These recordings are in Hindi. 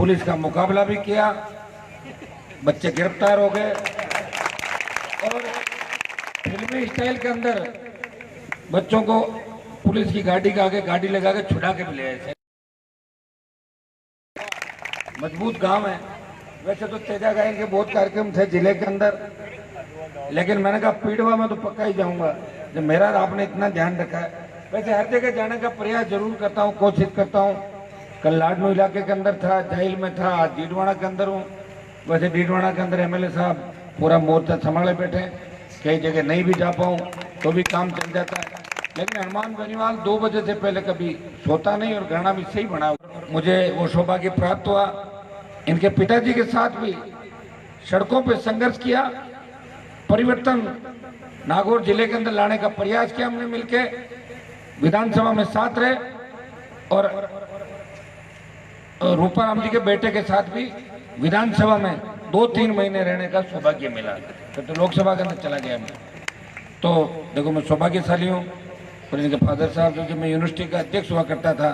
पुलिस का मुकाबला भी किया, बच्चे गिरफ्तार हो गए और फिल्मी स्टाइल के अंदर बच्चों को पुलिस की गाड़ी के आगे गाड़ी लगा के छुड़ा के भी ले आए। मजबूत गांव है। वैसे तो तेजा गायन के बहुत कार्यक्रम थे जिले के अंदर, लेकिन मैंने कहा पीड़वा में तो पक्का ही जाऊंगा जब मेरा आपने इतना ध्यान रखा है। वैसे हर जगह जाने का प्रयास जरूर करता हूँ, कोशिश करता हूँ। कल लाडनू इलाके के अंदर था, जाहिल में था, आज डीडवाना के अंदर हूँ। वैसे डीडवाना के अंदर एमएलए साहब पूरा मोर्चा संभाले बैठे, कई जगह नहीं भी जा पाऊँ तो भी काम चल जाता है। लेकिन हनुमान बेनीवाल 2 बजे से पहले कभी सोता नहीं और गाना भी सही बना। मुझे वो सौभाग्य प्राप्त हुआ, इनके पिताजी के साथ भी सड़कों पे संघर्ष किया, परिवर्तन नागौर जिले के अंदर लाने का प्रयास किया हमने मिलके, विधानसभा में साथ रहे और रूपाराम जी के बेटे के साथ भी विधानसभा में 2-3 महीने रहने का सौभाग्य मिला। तो लोकसभा के अंदर चला गया मैं। तो देखो मैं सौभाग्यशाली हूँ। और इनके फादर साहब जो मैं यूनिवर्सिटी का अध्यक्ष हुआ करता था,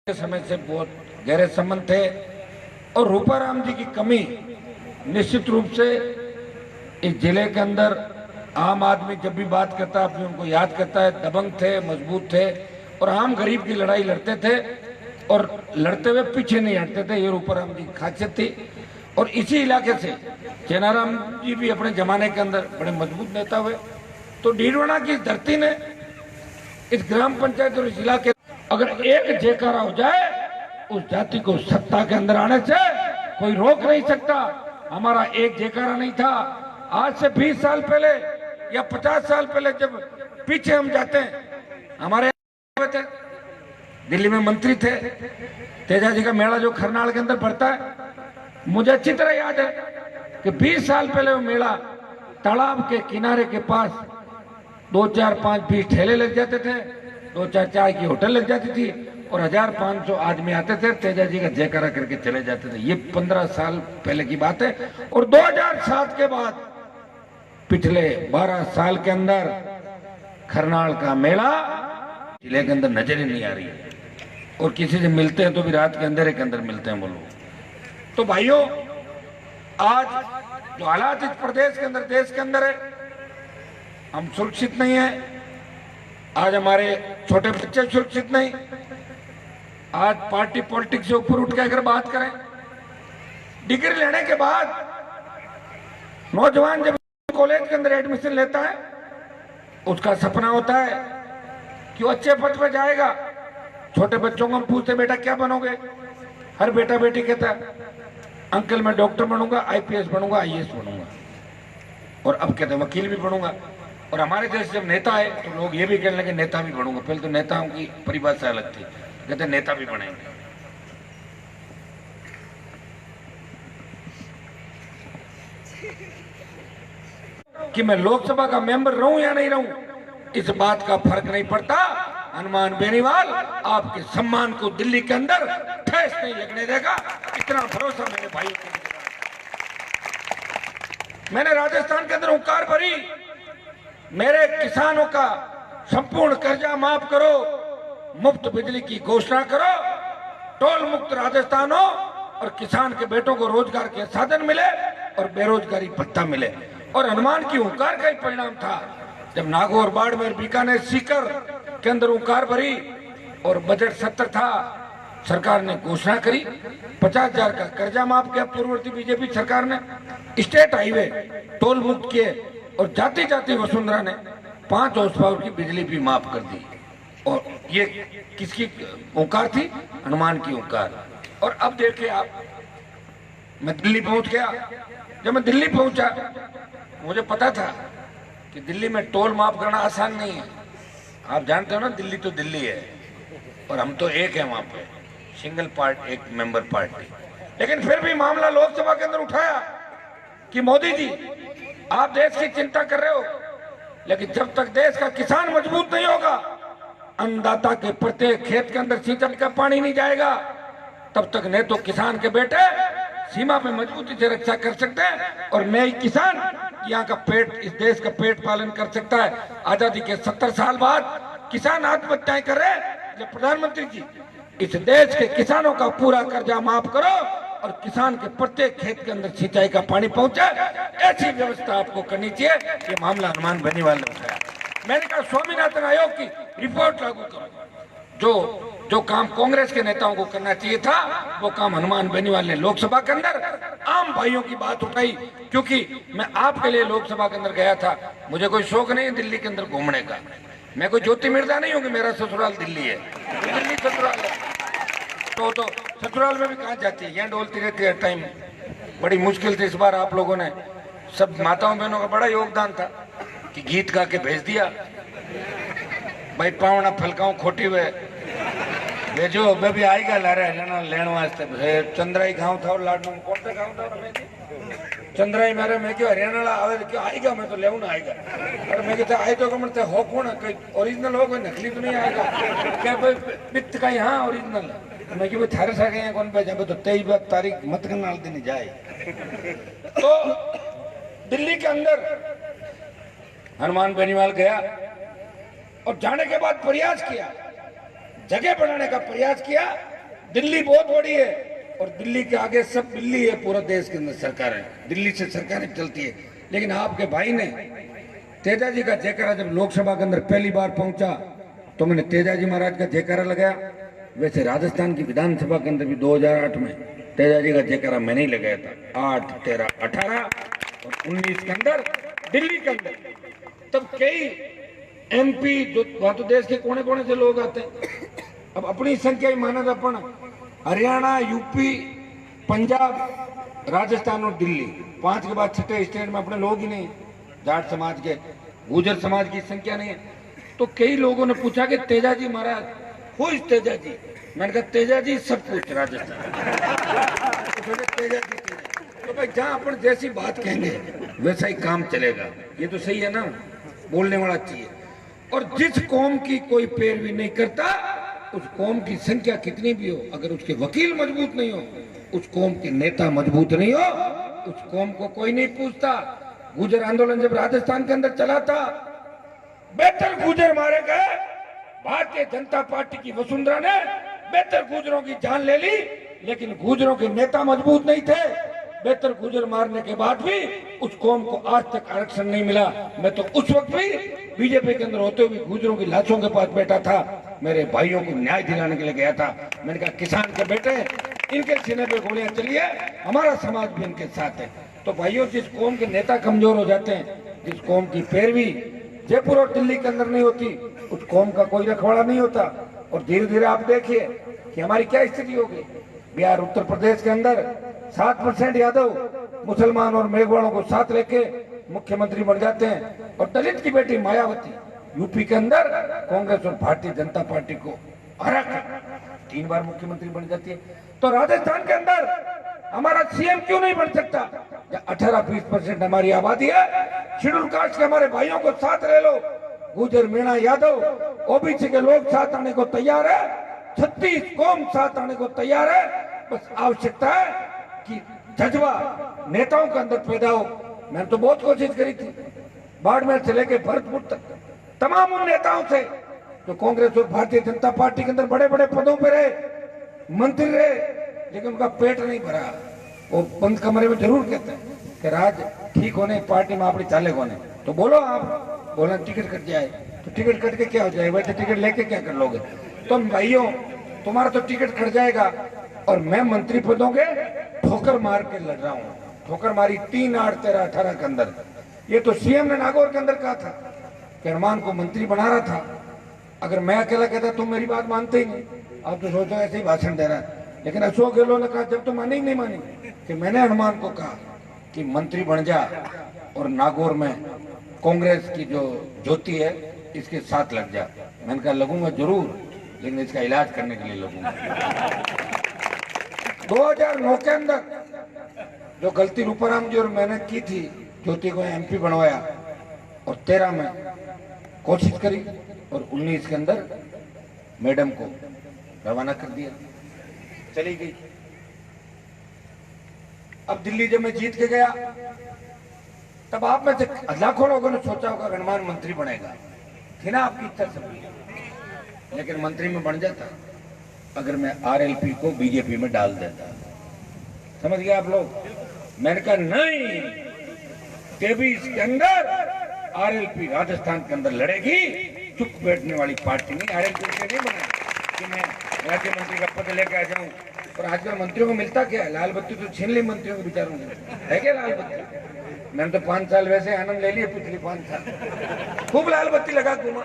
समय से बहुत गहरे संबंध थे। और रूपाराम जी की कमी निश्चित रूप से इस जिले के अंदर आम आदमी जब भी बात करता है अपने उनको याद करता है। दबंग थे, मजबूत थे और आम गरीब की लड़ाई लड़ते थे और लड़ते हुए पीछे नहीं हटते थे। ये रूपाराम जी की खासियत थी। और इसी इलाके से चेनाराम जी भी अपने जमाने के अंदर बड़े मजबूत नेता हुए। तो डीडवाना की धरती ने इस ग्राम पंचायत और इस इलाके अगर एक जयकारा हो जाए, उस जाति को सत्ता के अंदर आने से कोई रोक नहीं सकता। हमारा एक जयकारा नहीं था। आज से 20 साल पहले या 50 साल पहले जब पीछे हम जाते हैं, हमारे थे दिल्ली में मंत्री थे, तेजा जी का मेला जो खरनाल के अंदर पड़ता है, मुझे अच्छी तरह याद है कि 20 साल पहले वो मेला तालाब के किनारे के पास 2-4-5-20 ठेले लग जाते थे, 2-4 चाय की होटल लग जाती थी और 1500 आदमी आते थे, तेजा जी का जयकारा करके चले जाते थे। ये 15 साल पहले की बात है। और 2007 के बाद पिछले 12 साल के अंदर खरनाल का मेला जिले के अंदर नजर ही नहीं आ रही है। और किसी से मिलते हैं तो भी रात के अंदर के अंदर मिलते हैं वो लोग। तो भाइयों, आज जो हालात इस प्रदेश के अंदर, देश के अंदर है, हम सुरक्षित नहीं है। आज हमारे छोटे बच्चे सुरक्षित नहीं। आज पार्टी पॉलिटिक्स से ऊपर उठ के अगर बात करें, डिग्री लेने के बाद नौजवान जब कॉलेज के अंदर एडमिशन लेता है, उसका सपना होता है कि वो अच्छे पद पे जाएगा। छोटे बच्चों को हम पूछते बेटा क्या बनोगे, हर बेटा बेटी कहता है अंकल मैं डॉक्टर बनूंगा, आईपीएस बनूंगा, आईएएस बनूंगा, और अब कहते हैं वकील भी बनूंगा। और हमारे देश जब नेता है तो लोग ये भी कहने लगे नेता भी बनूंगा। पहले तो नेताओं की परिभाषा अलग थी, कहते नेता भी बनेंगे। कि मैं लोकसभा का मेंबर रहूं या नहीं रहूं, इस बात का फर्क नहीं पड़ता। हनुमान बेनीवाल आपके सम्मान को दिल्ली के अंदर ठेस नहीं लगने देगा, इतना भरोसा मेरे भाइयों को। मैंने राजस्थान के अंदर हुंकार भरी, मेरे किसानों का संपूर्ण कर्जा माफ करो, मुफ्त बिजली की घोषणा करो, टोल मुक्त राजस्थान हो और किसान के बेटों को रोजगार के साधन मिले और बेरोजगारी भत्ता मिले। और हनुमान की हुंकार का ही परिणाम था जब नागौर, बाड़मेर, बीकानेर, सीकर के अंदर हुंकार भरी और बजट सत्र था, सरकार ने घोषणा करी 50,000 का कर्जा माफ किया पूर्ववर्ती बीजेपी सरकार ने, स्टेट हाईवे टोल मुक्त किए और जाति जाति वसुंधरा ने 5 हॉर्स पावर की बिजली भी माफ कर दी। और ये किसकी हुंकार थी? हनुमान की हुंकार। और अब देखिए आप, मैं दिल्ली पहुंच गया। जब मैं दिल्ली पहुंचा मुझे पता था कि दिल्ली में टोल माफ करना आसान नहीं है। आप जानते हो ना, दिल्ली तो दिल्ली है और हम तो एक है वहां पे, सिंगल पार्टी, एक मेंबर पार्टी। लेकिन फिर भी मामला लोकसभा के अंदर उठाया कि मोदी जी आप देश की चिंता कर रहे हो, लेकिन जब तक देश का किसान मजबूत नहीं होगा, अन्नदाता के प्रत्येक खेत के अंदर सिंचाई का पानी नहीं जाएगा, तब तक न तो किसान के बेटे सीमा पे मजबूती से रक्षा कर सकते हैं और न ही किसान यहाँ का पेट, इस देश का पेट पालन कर सकता है। आजादी के 70 साल बाद किसान आत्महत्याएं कर रहे हैं। प्रधानमंत्री जी इस देश के किसानों का पूरा कर्जा माफ करो और किसान के प्रत्येक खेत के अंदर सिंचाई का पानी पहुंचे, ऐसी व्यवस्था आपको करनी चाहिए। ये मामला हनुमान बेनीवाल ने उठाया। मैंने कहा स्वामीनाथन आयोग की रिपोर्ट लागू करो। जो काम कांग्रेस के नेताओं को करना चाहिए था, वो काम हनुमान बेनीवाल ने लोकसभा के अंदर आम भाइयों की बात उठाई। क्योंकि मैं आपके लिए लोकसभा के अंदर गया था, मुझे कोई शौक नहीं है दिल्ली के अंदर घूमने का। मैं कोई ज्योति मिर्जा नहीं हूँ कि मेरा ससुराल दिल्ली है, दिल्ली ससुराल है। तो ससुराल में भी कहाँ जाती है, यहाँ डोलती रहती है टाइम। बड़ी मुश्किल से इस बार आप लोगों ने सब माताओं बहनों का बड़ा योगदान था कि गीत गा के भेज दिया। भाई पावना फलकाओं खोटी हुए भेजो, मैं भी आएगा ला रहा लेने वास्ते। चंद्राई गाँव था और लाडू में कौन सा गाँव था, चंद्राई मेरे मैं क्यों हरियाणा आवे क्यों आएगा, मैं तो ले ना आएगा। और मैं कहता आए तो कमरते हो कौन, कोई ओरिजिनल हो, कोई नकली तो नहीं आएगा क्या? भाई बित का यहाँ ओरिजिनल है। मैं क्यों थारे सा गए कौन पे जब तो 23 तारीख मत करना दिन जाए। तो दिल्ली के अंदर हनुमान बेनीवाल गया और जाने के बाद प्रयास किया, जगह बनाने का प्रयास किया। दिल्ली बहुत बड़ी है और दिल्ली के आगे सब दिल्ली है, पूरा देश के अंदर सरकार है, दिल्ली से सरकारें चलती है। लेकिन आपके भाई ने तेजा जी का जयकारा जब लोकसभा के अंदर पहली बार पहुंचा तो मैंने तेजा जी महाराज का जयकारा लगाया। वैसे राजस्थान की विधानसभा के अंदर भी 2008 में तेजा जी का जयकारा मैंने ही लगाया था। 8, 13, 18 और 19 के अंदर दिल्ली के अंदर तब कई MP जो वहां तो देश के कोने कोने से लोग आते हैं। अब अपनी संख्या ही माना था, अपन हरियाणा, यूपी, पंजाब, राजस्थान और दिल्ली 5 के बाद 6ठे स्टेट में अपने लोग ही नहीं, जाट समाज के, गुर्जर समाज की संख्या नहीं है। तो कई लोगों ने पूछा कि तेजा जी महाराज हु इज तेजा जी? मैंने कहा तेजा जी सब कुछ राजस्थान। तो तेजा जी तो भाई जहाँ अपन जैसी बात कहेंगे वैसा ही काम चलेगा। ये तो सही है ना, बोलने वाला चाहिए। और जिस कौम की कोई पैरवी नहीं करता, उस कौम की संख्या कितनी भी हो, अगर उसके वकील मजबूत नहीं हो, उस कौम के नेता मजबूत नहीं हो, उस कौम को कोई नहीं पूछता। गुर्जर आंदोलन जब राजस्थान के अंदर चला था, बेहतर गुर्जर मारे गए। भारतीय जनता पार्टी की वसुंधरा ने बेहतर गुर्जरों की जान ले ली, लेकिन गुर्जरों के नेता मजबूत नहीं थे। बेहतर गुर्जर मारने के बाद भी उस कौम को आज तक आरक्षण नहीं मिला। मैं तो उस वक्त भी बीजेपी के अंदर होते हुए गुर्जरों की लाशों के पास बैठा था, मेरे भाइयों को न्याय दिलाने के लिए गया था। मैंने कहा किसान के बेटे, इनके सीने पे गोलियां चली है, हमारा समाज भी इनके साथ है। तो भाइयों, जिस कौम के नेता कमजोर हो जाते हैं, जिस कौम की पैरवी जयपुर और दिल्ली के अंदर नहीं होती, उस कौम का कोई रखवाड़ा नहीं होता। और धीरे धीरे आप देखिए कि हमारी क्या स्थिति होगी। बिहार, उत्तर प्रदेश के अंदर 7% यादव, मुसलमान और मेघवाड़ों को साथ लेके मुख्यमंत्री बन जाते हैं। और दलित की बेटी मायावती यूपी के अंदर कांग्रेस और भारतीय जनता पार्टी को हरा कर 3 बार मुख्यमंत्री बन जाती है। तो राजस्थान के अंदर हमारा CM क्यों नहीं बन सकता? 18-20% हमारी आबादी है। शेड्यूल कास्ट के हमारे भाइयों को साथ ले लो, गुर्जर, मीणा, यादव, OBC के लोग साथ आने को तैयार है, 36 कौम साथ आने को तैयार है। बस आवश्यकता है कि जज्बा नेताओं के अंदर पैदा हो। मैंने तो बहुत कोशिश करी थी, बाड़मेर से लेके भरतपुर तक तमाम उन नेताओं से जो कांग्रेस और भारतीय जनता पार्टी के अंदर बड़े बड़े पदों पर रहे, मंत्री रहे, लेकिन उनका पेट नहीं भरा। वो बंद कमरे में जरूर कहते हैं कि राज ठीक होने पार्टी में अपनी चाले होने, तो बोलो आप, बोला टिकट कट जाए तो टिकट कट के क्या हो जाए, वैसे टिकट लेके क्या कर लोगे? तो भाइयों, तुम्हारा तो टिकट कट जाएगा और मैं मंत्री पदों के ठोकर मार के लड़ रहा हूँ। ठोकर मारी 3, 8, 13, 18 के अंदर। ये तो CM ने नागौर के अंदर कहा था कि हनुमान को मंत्री बना रहा था। अगर मैं अकेला कहता तुम मेरी बात मानते ही नहीं, आप तो सोचो ऐसे ही भाषण दे रहा है। लेकिन अशोक गहलोत ने कहा, जब तो मानी ही नहीं मानी, कि मैंने हनुमान को कहा कि मंत्री बन जा और नागौर में कांग्रेस की जो ज्योति है इसके साथ लग जा। मैंने कहा लगूंगा जरूर, लेकिन इसका इलाज करने के लिए लगूंगा। 2009 के अंदर जो गलती रूपाराम जी और मैंने की थी, ज्योति को MP बनवाया और 13 में कोशिश करी और 19 के अंदर मैडम को रवाना कर दिया, चली गई। अब दिल्ली जब मैं जीत के गया, तब आप में से लाखों लोगों ने सोचा होगा हनुमान मंत्री बनेगा, थी ना आपकी इच्छा सब, लेकिन मंत्री में बन जाता। अगर मैं आरएलपी को बीजेपी में डाल देता। समझ गए आप लोग? मैंने कहा नहीं, 23 के अंदर आरएलपी राजस्थान के अंदर लड़ेगी। चुप बैठने वाली पार्टी नहीं, आरएलपी से नहीं बना कि मैं राज्य मंत्री का पद लेके आ जाऊं। और आजकल मंत्रियों को मिलता क्या है? लाल बत्ती तो छीन ली मंत्रियों के विचारों से, है क्या लाल बत्ती? मैंने तो 5 साल वैसे आनंद ले लिए, पिछले 5 साल खूब लाल बत्ती लगा घूमा।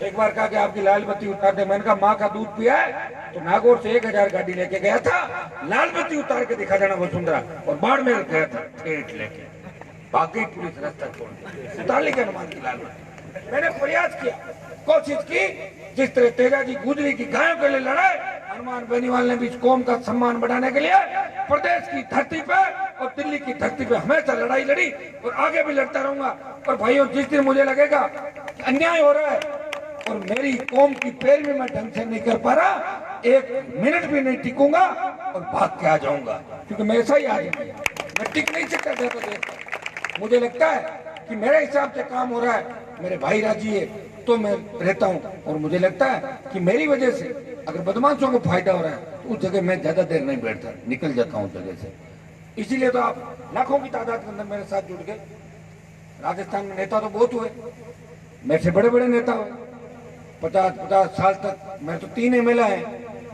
एक बार कहा कि आपकी लाल बत्ती उतार दे। मैंने कहा माँ का दूध पिया है तो नागौर से 1000 गाड़ी लेके गया था, लाल बत्ती उतार के दिखा जाना वसुंधरा, और बाड़मेर गया था ठेठ लेके, बाकी पुलिस रास्ता छोड़ उतार ली हनुमान की लाल बत्ती। मैंने प्रयास किया, कोशिश की, जिस तरह तेजाजी गुजरी की गायों के लिए लड़ाई, हनुमान बेनीवाल ने भी इस कौम का सम्मान बढ़ाने के लिए प्रदेश की धरती पे और दिल्ली की धरती पे हमेशा लड़ाई लड़ी और आगे भी लड़ता रहूंगा। और भाइयों, जिस दिन मुझे लगेगा कि अन्याय हो रहा है और मेरी कौम की पैरवी में ढंग से नहीं कर पा रहा, 1 मिनट भी नहीं टिकूंगा और भाग के आ जाऊंगा, क्योंकि मैं ऐसा ही आदमी हूं, मैं टिक नहीं सकता था। तो मुझे लगता है कि मेरे हिसाब से काम हो रहा है, मेरे भाई राजी है तो मैं रहता हूं। और मुझे लगता है कि मेरी वजह से अगर बदमाशों को फायदा हो रहा है तो उस जगह मैं ज्यादा देर नहीं बैठता, निकल जाता हूं उस जगह से। इसीलिए तो आप लाखों की तादाद के अंदर मेरे साथ जुड़ गए। राजस्थान में नेता तो बहुत हुए, मेरे से बड़े बड़े नेता हुए, 50-50 साल तक। मैं तो 3 एमएलए हैं,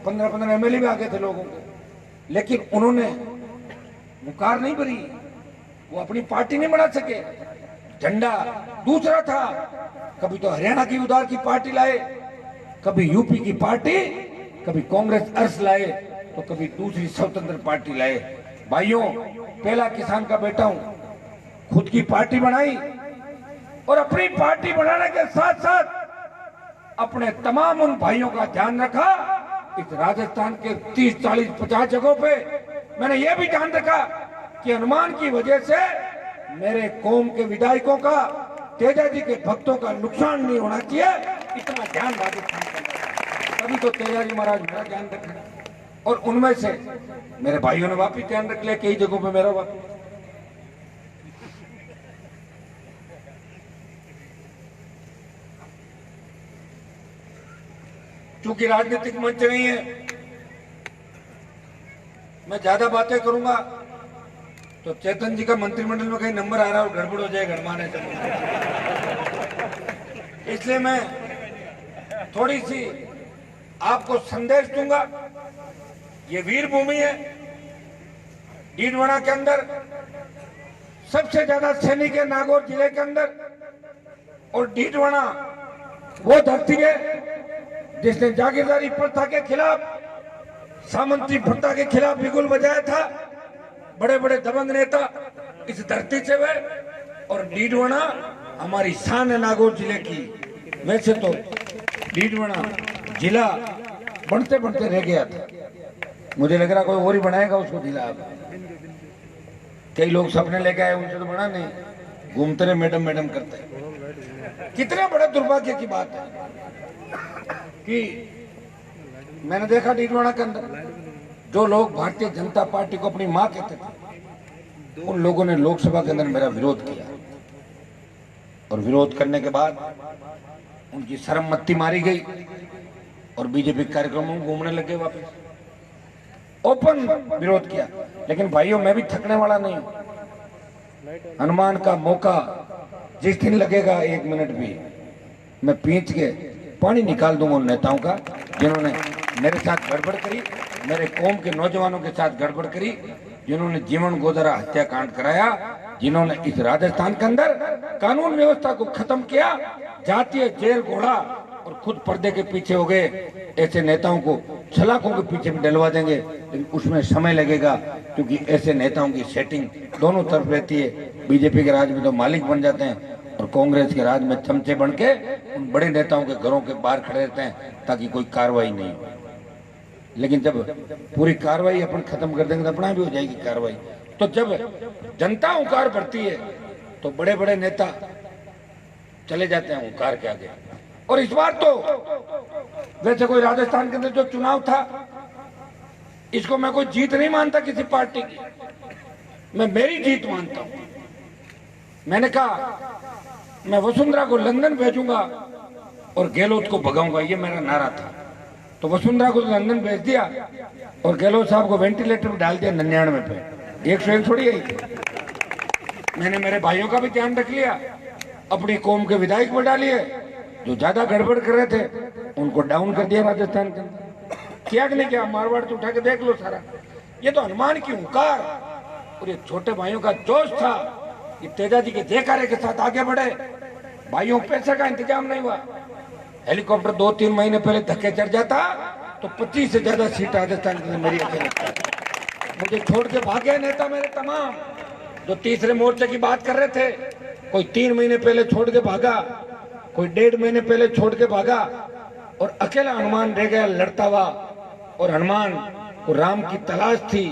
15-15 एमएलए भी आ गए थे लोगों के, लेकिन उन्होंने मुकार नहीं भरी, वो अपनी पार्टी नहीं बना सके। झंडा दूसरा था, कभी तो हरियाणा की उधार की पार्टी लाए, कभी यूपी की पार्टी, कभी कांग्रेस अर्स लाए, तो कभी दूसरी स्वतंत्र पार्टी लाए। भाइयों, पहला किसान का बेटा हूं, खुद की पार्टी बनाई और अपनी पार्टी बनाने के साथ साथ अपने तमाम उन भाइयों का ध्यान रखा। इस राजस्थान के 30, 40, 50 जगहों पे मैंने ये भी ध्यान रखा कि हनुमान की वजह से मेरे कौम के विधायकों का, तेजाजी के भक्तों का नुकसान नहीं होना चाहिए, इतना ध्यान राजस्थान का। तभी तो तेजाजी महाराज मेरा ध्यान रखे और उनमें से मेरे भाइयों ने वापिस ध्यान रख लिया, कई जगहों पे मेरा वापिस। चूंकि राजनीतिक मंच नहीं है, मैं ज्यादा बातें करूंगा तो चेतन जी का मंत्रिमंडल में कहीं नंबर आ रहा हो, गड़बड़ हो जाए गड़माने से। इसलिए मैं थोड़ी सी आपको संदेश दूंगा। ये वीर भूमि है, डीडवाना के अंदर सबसे ज्यादा सैनिक है नागौर जिले के अंदर, और डीडवाना वो धरती है जिसने जागीरदारी प्रथा के खिलाफ, सामंती प्रथा के खिलाफ बिगुल बजाया था। बड़े बड़े दबंग नेता इस धरती से हुए, और डीडवाना हमारी शान है नागौर जिले की। वैसे तो डीडवाना जिला बनते बनते रह गया था, मुझे लग रहा कोई और ही बनाएगा उसको जिला। कई लोग सपने लेके आए, उनसे तो बना नहीं, घूमते रहे मैडम मैडम करते। कितने बड़े दुर्भाग्य की बात है कि मैंने देखा डीडवाना के अंदर जो लोग भारतीय जनता पार्टी को अपनी मां कहते थे, उन लोगों ने लोकसभा के अंदर मेरा विरोध किया, और विरोध करने के बाद उनकी शर्ममत्ती मारी गई और बीजेपी कार्यक्रमों में घूमने लगे वापस। ओपन विरोध किया। लेकिन भाइयों, मैं भी थकने वाला नहीं हूं। हनुमान का मौका जिस दिन लगेगा 1 मिनट भी, मैं पींच के पानी निकाल दूंगा उन नेताओं का जिन्होंने मेरे साथ गड़बड़ करी, मेरे कौम के नौजवानों के साथ गड़बड़ करी, जिन्होंने जीवन गोदरा हत्याकांड कराया, जिन्होंने इस राजस्थान के अंदर कानून व्यवस्था को खत्म किया, जातीय जेल घोड़ा और खुद पर्दे के पीछे हो गए। ऐसे नेताओं को सलाखों के पीछे भी डलवा देंगे, लेकिन उसमें समय लगेगा, क्योंकि ऐसे नेताओं की सेटिंग दोनों तरफ रहती है। बीजेपी के राज में तो मालिक बन जाते हैं और कांग्रेस के राज में चमचे बन के उन बड़े नेताओं के घरों के बाहर खड़े रहते हैं ताकि कोई कार्रवाई नहीं हो। लेकिन जब पूरी कार्रवाई अपन खत्म कर देंगे तो अपना भी हो जाएगी कार्रवाई। तो जब जनता हुंकार भरती है तो बड़े बड़े नेता चले जाते हैं हुंकार के आगे। और इस बार तो वैसे कोई राजस्थान के अंदर जो चुनाव था, इसको मैं कोई जीत नहीं मानता किसी पार्टी की, मैं मेरी जीत मानता हूं। मैंने कहा मैं वसुंधरा को लंदन भेजूंगा और गहलोत को भगाऊंगा, ये मेरा नारा था। तो वसुंधरा को लंदन भेज दिया और गहलोत साहब को वेंटिलेटर पे डाल दिया 99 पे। 101 थोड़ी आई। मैंने मेरे भाइयों का भी ध्यान रख लिया, अपनी कौम के विधायक बढ़ा लिए, जो ज्यादा गड़बड़ कर रहे थे उनको डाउन कर दिया राजस्थान के अंदर। क्या कि नहीं किया? मारवाड़ से उठा के देख लो सारा। ये तो हनुमान की हुंकार और ये छोटे भाइयों का जोश था, ये तेजा जी के जयकारे के साथ आगे बढ़े। भाइयों पैसे का इंतजाम नहीं हुआ, हेलीकॉप्टर 2-3 महीने पहले धक्के चढ़ जाता तो 25 से ज्यादा सीट राजस्थान के मेरी अकेले। मुझे छोड़ के भागे नेता मेरे तमाम, जो तीसरे मोर्चे की बात कर रहे थे। कोई 3 महीने पहले छोड़ के भागा, कोई 1.5 महीने पहले छोड़ के भागा, और अकेला हनुमान रह गया लड़ता हुआ। और हनुमान को राम की तलाश थी,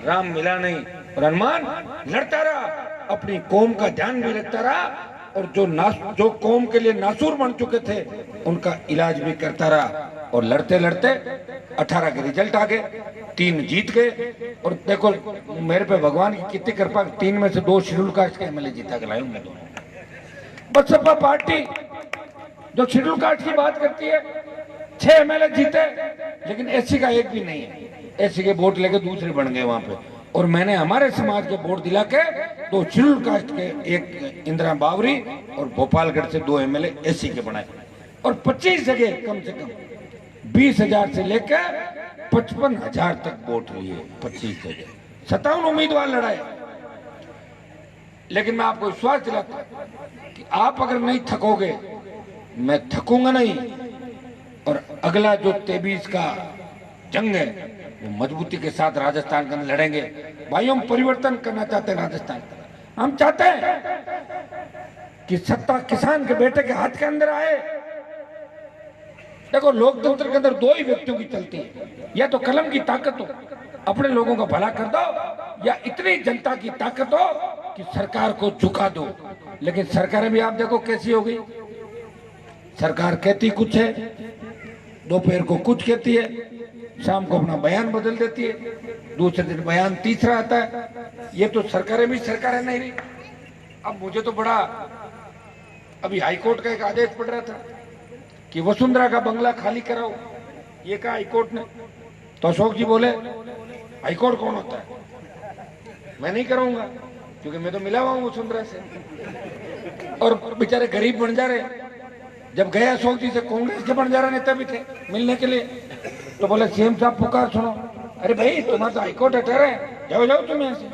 राम मिला नहीं, और हनुमान लड़ता रहा, अपनी कौम का ध्यान भी रखता रहा, और जो कौम के लिए नासूर बन चुके थे उनका इलाज भी करता रहा। और लड़ते लड़ते 18 के रिजल्ट आ गए, 3 जीत गए। और देखो मेरे पे भगवान की कितनी कृपा, 3 में से 2 शेड्यूल कास्ट के एमएलए जीता के लाए हूं मैं दोनों। बसपा पार्टी जो शेड्यूल कास्ट की बात करती है, 6 एमएलए जीते, लेकिन एससी का एक भी नहीं है। एससी के वोट लेके दूसरे बन गए वहां पे। और मैंने हमारे समाज के वोट दिला के 2 शेड्यूल कास्ट के, एक इंदिरा बावरी और भोपालगढ़ से 2 एमएलए एससी के बनाए। और 25 जगह कम से कम 20,000 से लेकर 55,000 तक वोट लिए। 25 जगह 57 उम्मीदवार लड़ाए। लेकिन मैं आपको विश्वास दिलाता हूं कि आप अगर नहीं थकोगे, मैं थकूंगा नहीं। और अगला जो 23 का जंग है वो मजबूती के साथ राजस्थान के अंदर लड़ेंगे। भाई हम परिवर्तन करना चाहते हैं राजस्थान का। हम चाहते हैं कि सत्ता किसान के बेटे के हाथ के अंदर आए। देखो लोकतंत्र के अंदर 2 ही व्यक्तियों की चलती है, या तो कलम की ताकत हो, अपने लोगों का भला कर दो, या इतनी जनता की ताकत हो कि सरकार को झुका दो। लेकिन सरकारें भी आप देखो कैसी हो गई। सरकार कहती कुछ है, दोपहर को कुछ कहती है, शाम को अपना बयान बदल देती है, दूसरे दिन बयान तीसरा आता है। ये तो सरकारें भी सरकारें नहीं रही। अब मुझे तो बड़ा, अभी हाईकोर्ट का एक आदेश पड़ रहा था कि वसुंधरा का बंगला खाली कराओ, ये कहा हाईकोर्ट ने। तो अशोक जी बोले हाईकोर्ट कौन होता है, मैं नहीं कराऊंगा, क्योंकि मैं तो मिला हुआ हूं वसुंधरा से। और बेचारे गरीब बंजारे जब गए अशोक जी से, कांग्रेस के बंजारा नेता भी थे मिलने के लिए, तो बोले सीएम साहब पुकार सुनो। अरे भाई तुम्हारा तो हाईकोर्ट हटा रहे हैं, जाओ जाओ तुम यहाँ से,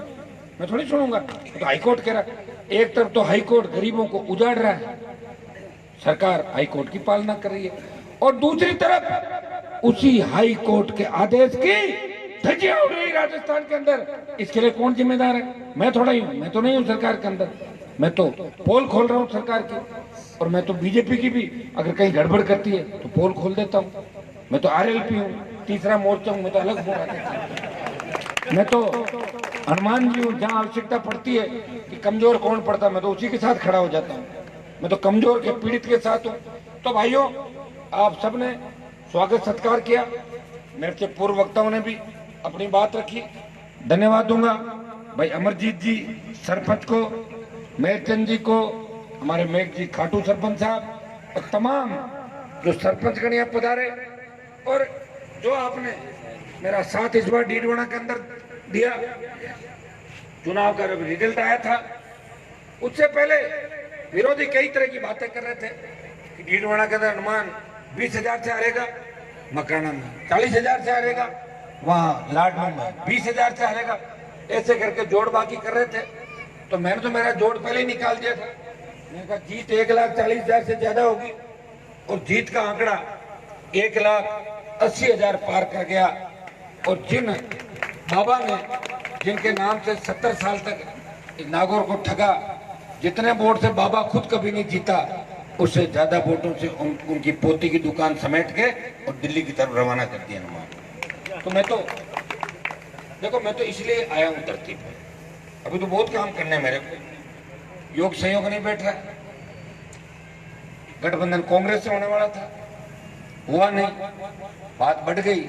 मैं थोड़ी सुनूंगा। तो हाईकोर्ट कह रहा, एक तरफ तो हाईकोर्ट गरीबों को उजाड़ रहा है, सरकार हाईकोर्ट की पालना कर रही है, और दूसरी तरफ उसी हाईकोर्ट के आदेश की धज्जियां उड़ रही राजस्थान के अंदर। इसके लिए कौन जिम्मेदार है? मैं थोड़ा ही हूं, मैं तो नहीं हूं सरकार के अंदर, मैं तो पोल खोल रहा हूं सरकार की। और मैं तो बीजेपी की भी अगर कहीं गड़बड़ करती है तो पोल खोल देता हूं। मैं तो आरएलपी हूं, तीसरा मोर्चा हूं, मैं तो अलग बोल रहा। मैं तो हनुमान जी हूं, जहां आवश्यकता पड़ती है कि कमजोर कौन पड़ता, मैं तो उसी के साथ खड़ा हो जाता हूं। मैं तो कमजोर के पीड़ित के साथ हूं। तो भाइयों आप सबने स्वागत सत्कार किया, मेरे से पूर्व वक्ताओं ने भी अपनी बात रखी, धन्यवाद दूंगा। भाई अमरजीत जी सरपंच को, मेहरचंद जी को, हमारे मेघ जी खाटू सरपंच साहब, और तमाम जो सरपंच गण यहाँ पधारे, और जो आपने मेरा साथ इस बार डीडवाना के अंदर दिया। चुनाव का जब रिजल्ट आया था उससे पहले विरोधी कई तरह की बातें कर रहे थे कि डीडवाना के अंदर हनुमान 20,000 से हारेगा, मकराना में 40,000 से हारेगा, वहां लाडनू में 20,000 से हारेगा, ऐसे करके जोड़ बाकी कर रहे थे। तो मैंने तो मेरा जोड़ पहले ही निकाल दिया था। मैंने कहा जीत 1,40,000 से ज्यादा होगी, और जीत का आंकड़ा 1,80,000 पार कर गया। और जिन बाबा ने, जिनके नाम से 70 साल तक नागौर को ठगा, जितने वोट से बाबा खुद कभी नहीं जीता, उससे ज्यादा वोटों से उनकी पोती की दुकान समेट के और दिल्ली की तरफ रवाना कर दिया हनुमान। तो मैं तो देखो, मैं तो इसलिए आया हूं धरती पे। अभी तो बहुत काम करने हैं मेरे को। योग संयोग नहीं बैठ रहा। गठबंधन कांग्रेस से होने वाला था, हुआ नहीं, बात बढ़ गई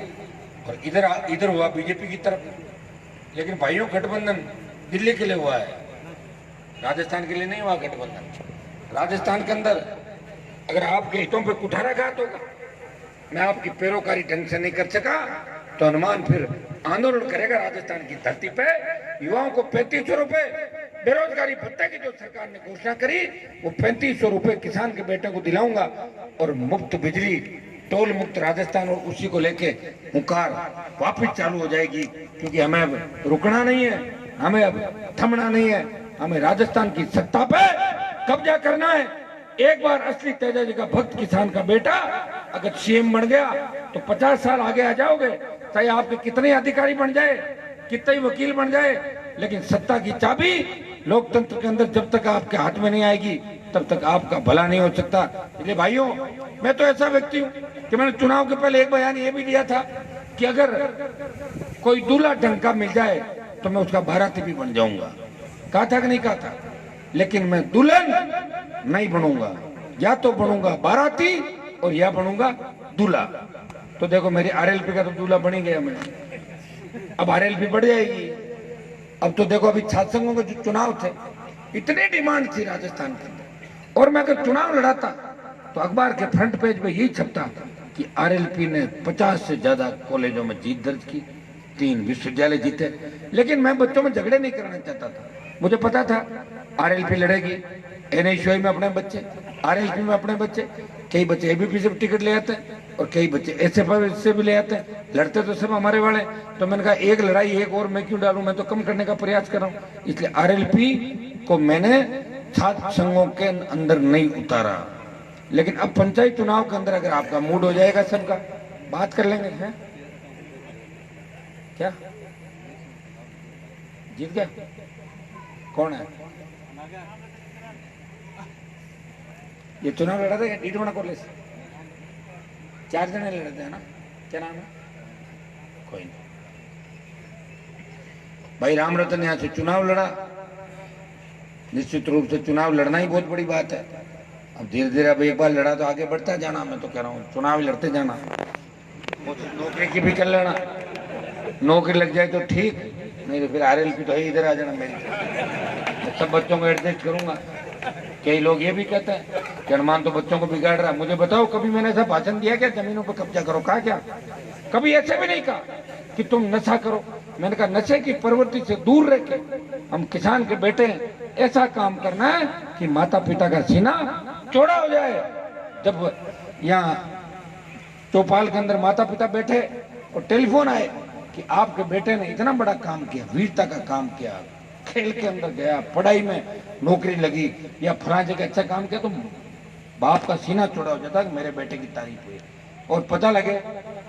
और इधर हुआ बीजेपी की तरफ। लेकिन भाइयों गठबंधन दिल्ली के लिए हुआ है, राजस्थान के लिए नहीं हुआ गठबंधन। राजस्थान के अंदर अगर आपके हितों पे कुठाराघात होगा, मैं आपकी पैरोकारी ढंग से नहीं कर सका तो हनुमान फिर आंदोलन करेगा राजस्थान की धरती पे। युवाओं को 3500 रुपए बेरोजगारी भत्ते की जो सरकार ने घोषणा करी, वो 3500 रुपए किसान के बेटे को दिलाऊंगा और मुफ्त बिजली, टोल मुक्त राजस्थान, और उसी को लेके हुंकार वापस चालू हो जाएगी। क्योंकि हमें अब रुकना नहीं है, हमें अब थमना नहीं है, हमें राजस्थान की सत्ता पे कब्जा करना है। एक बार असली तेजाजी का भक्त किसान का बेटा अगर सीएम बन गया तो 50 साल आगे आ जाओगे, चाहे आपके कितने अधिकारी बन जाए, कितने वकील बन जाए, लेकिन सत्ता की चाबी लोकतंत्र के अंदर जब तक आपके हाथ में नहीं आएगी तब तक आपका भला नहीं हो सकता। इसलिए भाइयों, मैं तो ऐसा व्यक्ति हूँ कि मैंने चुनाव के पहले एक बयान ये भी दिया था कि अगर कोई दूल्हा ढंग का मिल जाए तो मैं उसका बाराती भी बन जाऊंगा। कहा था कि नहीं कहा था? लेकिन मैं दुल्हन नहीं बनूंगा, या तो बनूंगा बाराती और या बनूंगा दूल्हा। तो देखो मेरी आरएलपी का तो दूल्हा बन ही गया मैं, अब आरएलपी बढ़ जाएगी। अब तो देखो अभी छात्र संघों के जो चुनाव थे, इतनी डिमांड थी राजस्थान के अंदर, और मैं अगर चुनाव लड़ाता तो अखबार के फ्रंट पेज पे यही छपता कि आरएलपी ने 50 से ज्यादा कॉलेजों में जीत दर्ज की, 3 विश्वविद्यालय जीते। लेकिन मैं बच्चों में झगड़े नहीं कराना चाहता था। मुझे पता था आरएलपी लड़ेगी, एनएसयूआई में अपने बच्चे, आरएलपी में अपने बच्चे, कई बच्चे एबीपी से टिकट ले आते हैं और कई बच्चे एसएफआई से भी ले आते हैं। लड़ते तो सब हमारे वाले। तो मैंने कहा एक लड़ाई एक और मैं क्यों डालूं, मैं तो कम करने का प्रयास कर रहा हूं। इसलिए आरएलपी को मैंने छात्र संघों के अंदर नहीं उतारा। लेकिन अब पंचायत चुनाव के अंदर अगर आपका मूड हो जाएगा सबका, बात कर लेंगे। हैं क्या जीत गया? कौन है ये चुनाव लड़ा था? डीडवाना कॉलेज 4 जने लड़े थे, है ना? क्या नाम है? कोई नहीं भाई। राम रतन यहाँ से चुनाव लड़ा। निश्चित रूप से चुनाव लड़ना ही बहुत बड़ी बात है। अब धीरे धीरे अब एक बार लड़ा तो आगे बढ़ता जाना। मैं तो कह रहा हूँ चुनाव लड़ते जाना। नौकरी की भी कर लेना, नौकरी लग जाए तो ठीक, नहीं तो फिर आरएलपी तो है, इधर आ जाना मेरी। सब बच्चों को एडजस्ट करूंगा। कई लोग ये भी कहते हैं कि हनुमान तो बच्चों को बिगाड़ रहा है। मुझे बताओ कभी मैंने ऐसा भाषण दिया क्या जमीनों पर कब्जा करो? कहा क्या? कभी ऐसे भी नहीं कहा कि तुम नशा करो। मैंने कहा नशे की प्रवृत्ति से दूर रह के हम किसान के बेटे ऐसा काम करना है कि माता पिता का सीना चौड़ा हो जाए। जब यहाँ चौपाल के अंदर माता पिता बैठे और टेलीफोन आए कि आपके बेटे ने इतना बड़ा काम किया, वीरता का काम किया, खेल के अंदर गया, पढ़ाई में नौकरी लगी, या फलां जगह अच्छा काम किया, तो बाप का सीना चौड़ा हो जाता कि मेरे बेटे की तारीफ हुई। और पता लगे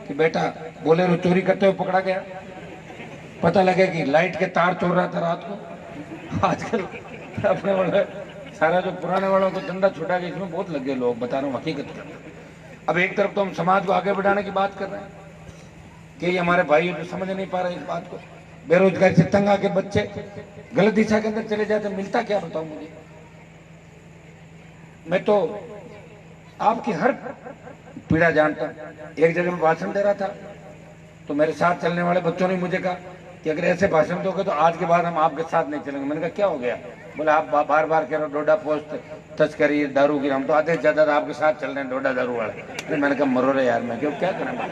कि बेटा बोलेरो चोरी करते हुए पकड़ा गया, पता लगे कि लाइट के तार चोर रहा था रात को। आजकल अपने वाले सारा जो पुराने वालों को धंधा छुटा गया, इसमें बहुत लग गए लोग, बता रहा हूँ हकीकत कर। अब एक तरफ तो हम समाज को आगे बढ़ाने की बात कर रहे हैं कि हमारे भाई जो समझ नहीं पा रहे इस बात को, बेरोजगारी से तंग आके बच्चे गलत दिशा के अंदर चले जाते, मिलता क्या बताऊं मुझे? मैं तो आपकी हर पीड़ा जानता। एक जगह मैं भाषण दे रहा था तो मेरे साथ चलने वाले बच्चों ने मुझे कहा कि अगर ऐसे भाषण दोगे तो आज के बाद हम आपके साथ नहीं चलेंगे। मैंने कहा क्या हो गया? बोले आप बार बार कह रहे हो डोडा पोस्ट, तस्करी, दारू की। हम तो आधे से ज्यादा आपके साथ चल रहे हैं डोडा दारू वाले। तो मैंने कहा मरो रे यार, मैं क्यों क्या करूँगा,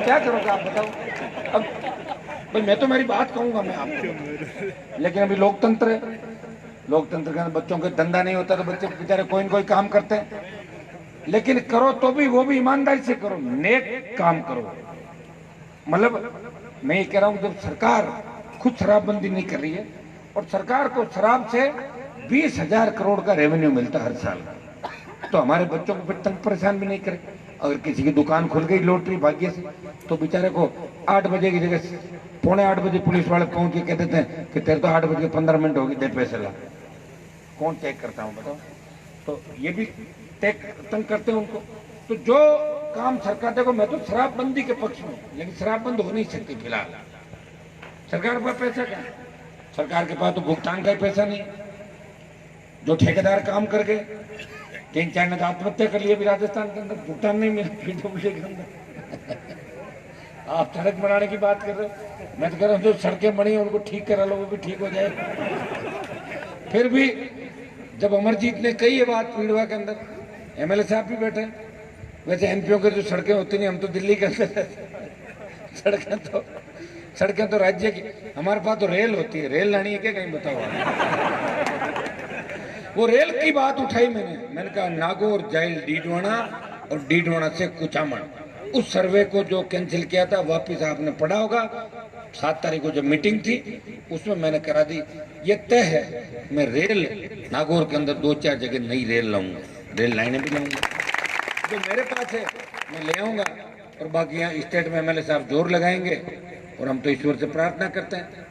क्या करूँगा आप बताओ? अब भाई मैं तो मेरी बात कहूंगा मैं आपको, लेकिन अभी लोकतंत्र है, लोकतंत्र के अंदर बच्चों के धंधा नहीं होता तो बच्चे बेचारे कोई न कोई काम करते हैं। लेकिन करो तो भी वो भी ईमानदारी से करो, नेक काम करो। मतलब मैं ये कह रहा हूँ जब सरकार खुद शराबबंदी नहीं कर रही है और सरकार को शराब से 20,000 करोड़ का रेवेन्यू मिलता हर साल, तो हमारे बच्चों को फिर तंग परेशान भी नहीं करे। अगर किसी की दुकान खुल गई लॉटरी भाग्य से, तो बेचारे को 8 बजे की जगह 7:45 बजे पुलिस वाले पहुंच के कह देते हैं कि तेरे तो 8:15 होगी, दे पैसे ला। कौन चेक करता हूँ बताओ? तो ये भी तंग करते हैं उनको। तो जो काम सरकार, देखो मैं तो शराबबंदी के पक्ष में, लेकिन शराब बंद हो नहीं सकती फिलहाल। सरकार के पास पैसा क्या? सरकार के पास तो भुगतान का ही पैसा नहीं। जो ठेकेदार काम कर गए, 3-4 ने आत्महत्या कर लिया भी राजस्थान के अंदर, भुगतान नहीं मिला पीडब्ल्यूडी के अंदर। आप सड़क बनाने की बात कर रहे हो, मैं तो कह रहा हूँ जो सड़कें बनी उनको ठीक करा लो, वो भी ठीक हो जाए। फिर भी जब अमरजीत ने कही ये बात पीड़वा के अंदर, एमएलए साहब भी बैठे, वैसे एमपीओ की जो सड़कें होती नहीं, हम तो दिल्ली के अंदर सड़कें तो राज्य की, हमारे पास तो रेल होती है। रेल लानी है क्या कहीं, बताओ आप। वो रेल की बात उठाई मैंने कहा नागौर जाइल डीडवाना और डीडवाना से कुचामन, उस सर्वे को जो कैंसिल किया था वापिस आपने पढ़ा होगा। 7 तारीख को जब मीटिंग थी उसमें मैंने करा दी, ये तय है मैं रेल नागौर के अंदर 2-4 जगह नई रेल लाऊंगा, रेल लाइनें भी लाऊंगा, जो मेरे पास है मैं ले आऊंगा। और बाकी यहाँ स्टेट में एमएलए साहब जोर लगाएंगे और हम तो ईश्वर से प्रार्थना करते हैं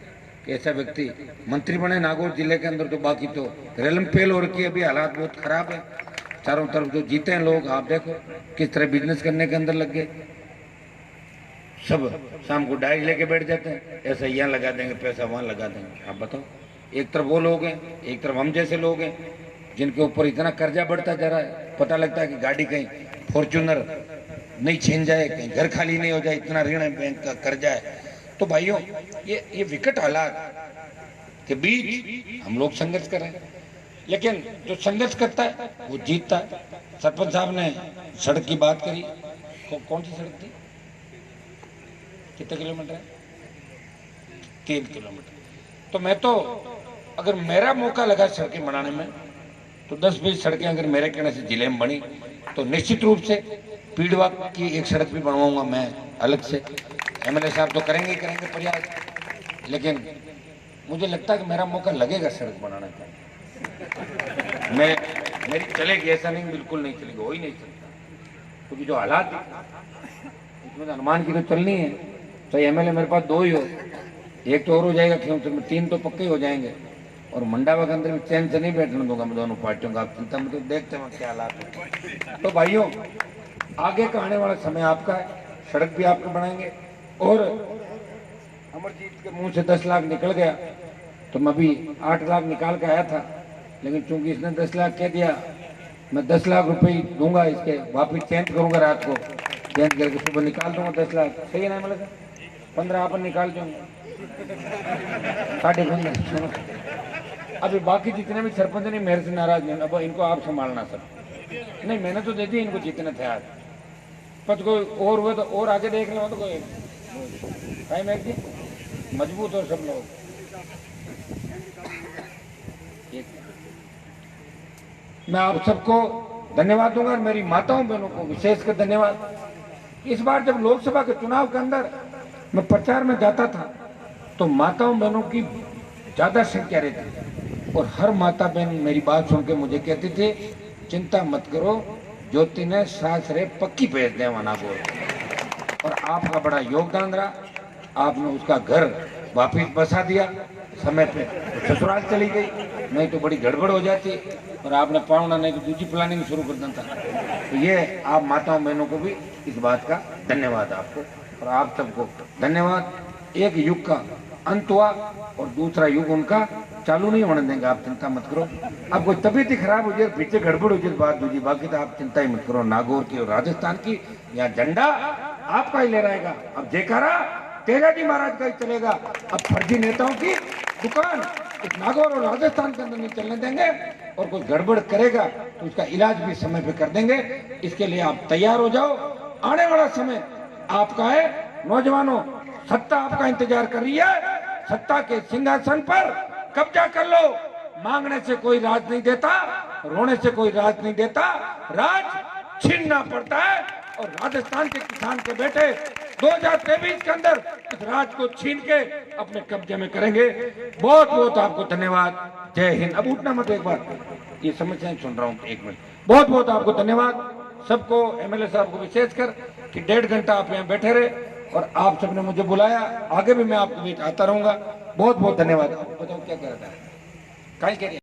कि ऐसा व्यक्ति मंत्री बने नागौर जिले के अंदर। तो बाकी तो रेलम पेल हो रखी है, अभी हालात बहुत खराब है, चारों तरफ जो जीते हैं लोग, आप देखो किस तरह बिजनेस करने के अंदर लग गए। सब शाम को डायरी लेके बैठ जाते हैं, ऐसा यहाँ लगा देंगे पैसा, वहाँ लगा देंगे। आप बताओ, एक तरफ वो लोग हैं, एक तरफ हम जैसे लोग हैं जिनके ऊपर इतना कर्जा बढ़ता जा रहा है। पता लगता है कि गाड़ी कहीं फॉर्च्यूनर नहीं छीन जाए, कहीं घर खाली नहीं हो जाए, इतना ऋण है, बैंक का कर्जा है। तो भाइयों, ये विकट हालात के बीच हम लोग संघर्ष कर रहे हैं, लेकिन जो संघर्ष करता है वो जीतता है। सरपंच साहब ने सड़क की बात करी, कौन सी सड़क थी, कितने किलोमीटर है, 3 किलोमीटर। तो मैं तो, अगर मेरा मौका लगा सड़कें बनाने में, तो 10-20 सड़कें अगर मेरे कहने से जिले में बनी तो निश्चित रूप से पीड़वा की एक सड़क भी बनवाऊंगा मैं अलग से। एमएलए साहब तो करेंगे प्रयास, लेकिन मुझे लगता है कि मेरा मौका लगेगा सड़क बनाने का। मेरी चलेगी, ऐसा नहीं बिल्कुल नहीं चलेगी, हो ही नहीं सकता, क्योंकि जो हालात इसमें हनुमान की तो चलनी है। तो एमएलए मेरे पास 2 ही हो, एक तो और हो जाएगा क्यों, तो 3 तो पक्के हो जाएंगे। और मंडावा के अंदर भी चैन से नहीं बैठने दूंगा मैं दोनों पार्टियों का। आप चिंता मत, देखते हैं क्या हालात है। तो भाइयों, आगे का आने वाला समय आपका है, सड़क भी आपके बनाएंगे। और अमरजीत के मुंह से 10 लाख निकल गया, तो मैं अभी 8 लाख निकाल के आया था, लेकिन चूंकि इसने 10 लाख कह दिया, मैं 10 लाख रुपए दूंगा, इसके वापिस चेंज करूंगा, रात को चेंज करके सुबह निकाल दूंगा 10 लाख। सही है ना, मतलब 15 अपन निकाल दूंगा, 15.5। अभी बाकी जितने भी सरपंच नहीं मेरे से नाराज नहीं, अब इनको आप संभालना सब। नहीं, मैंने तो दे दी इनको जितने थे आज, पर कोई और हुए तो और आगे देख लो, तो कोई टाइम है कि मजबूत हो सब लोग। मैं आप सबको धन्यवाद दूंगा और मेरी माताओं बहनों को विशेषकर धन्यवाद। इस बार जब लोकसभा के चुनाव के अंदर मैं प्रचार में जाता था तो माताओं बहनों की ज्यादा संख्या रहती, और हर माता बहन मेरी बात सुन के मुझे कहती थी, चिंता मत करो, ज्योति ने सासरे पक्की भेज दे वहां नागौर। और आपका बड़ा योगदान रहा, आपने उसका घर वापिस बसा दिया समय पे, ससुराल चली गई, नहीं तो बड़ी गड़बड़ हो जाती और आपने पावना नहीं तो दूसरी प्लानिंग शुरू कर देता। तो ये आप माताओं बहनों को भी इस बात का धन्यवाद आपको, और आप सबको धन्यवाद। एक युग का अंत हुआ और दूसरा युग उनका चालू नहीं होने देंगे, आप चिंता मत करो। अब कोई तबीयत ही खराब हो जाए, पीछे गड़बड़ हो जाए, बात दूसरी, बाकी तो आप चिंता ही मत करो। नागौर की और राजस्थान की यहाँ झंडा आपका ही लहराएगा। अब जयकारा तेजाजी महाराज का ही चलेगा। अब फर्जी नेताओं की दुकान इस नागौर और राजस्थान के अंदर नहीं चलने देंगे, और कोई गड़बड़ करेगा तो उसका इलाज भी समय पे कर देंगे। इसके लिए आप तैयार हो जाओ, आने वाला समय आपका है। नौजवानों, सत्ता आपका इंतजार कर रही है, सत्ता के सिंहासन पर कब्जा कर लो। मांगने से कोई राज नहीं देता, रोने से कोई राज नहीं देता, राज छीनना पड़ता है। और राजस्थान के किसान के बेटे 2023 के अंदर इस राज को छीन के अपने कब्जे में करेंगे। बहुत बहुत आपको धन्यवाद। जय हिंद। अब उठना मत, एक बार ये समस्याएं सुन रहा हूँ, 1 मिनट। बहुत बहुत आपको धन्यवाद सबको, एमएलए साहब को विशेषकर कि 1.5 घंटा आप यहाँ बैठे रहे और आप सबने मुझे बुलाया। आगे भी मैं आपके बीच आता रहूंगा। बहुत बहुत धन्यवाद। बताओ क्या कह रहा था, कहीं कह रही